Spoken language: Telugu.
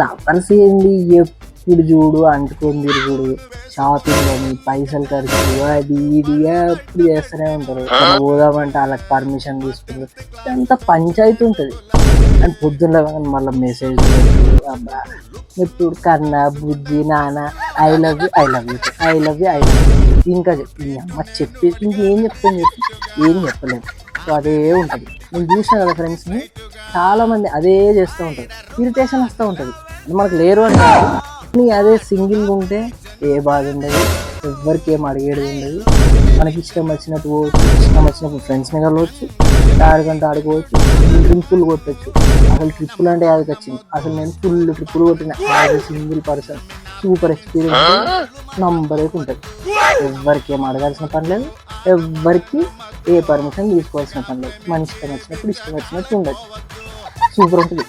లవర్స్ ఏంది ఎప్పుడు చూడు అంటుకొని తిరుగుడు, షాపింగ్ అని, పైసలు ఖర్చు, అది ఇది ఎప్పుడు చేస్తూనే ఉంటారు. పోదామంటే వాళ్ళకి పర్మిషన్ తీసుకుంటారు. ఇదంతా పంచాయతీ ఉంటుంది. అండ్ పొద్దున్న మళ్ళీ మెసేజ్ అబ్బా ఎప్పుడు కన్నా బుజ్జి నాన్న I love you I love you I love you I love you. ఇంకా ఈ అమ్మ చెప్పేసి ఇంకేం చెప్తాను చెప్పి ఏం చెప్పలేదు. సో అదే ఉంటుంది. నేను చూసిన కదా ఫ్రెండ్స్ని, చాలామంది అదే చేస్తూ ఉంటారు. ఇరిటేషన్ వస్తూ ఉంటుంది. మనకు లేరు అంటే అదే సింగిల్గా ఉంటే ఏ బాధ ఉండదు, ఎవ్వరికి ఏం అడిగేది ఉండదు. మనకి ఇష్టం వచ్చినట్టు పోవచ్చు, ఇష్టం వచ్చినప్పుడు ఫ్రెండ్స్ని కలవచ్చు, ఆడుకుంటూ ఆడుకోవచ్చు, ట్రిప్పులు కొట్టచ్చు. అసలు ట్రిప్పులు అంటే అది వచ్చింది. అసలు నేను ఫుల్ ట్రిప్పులు కొట్టిన as a single person. Super experience నంబర్కి ఉంటుంది. ఎవ్వరికి ఏం అడగాల్సిన పని లేదు, ఎవ్వరికి ఏ పర్మిషన్ తీసుకోవాల్సిన పని లేదు. మన ఇష్టం వచ్చినప్పుడు ఇష్టం వచ్చినట్టు ఉండదు. సూపర్ ఉంటుంది.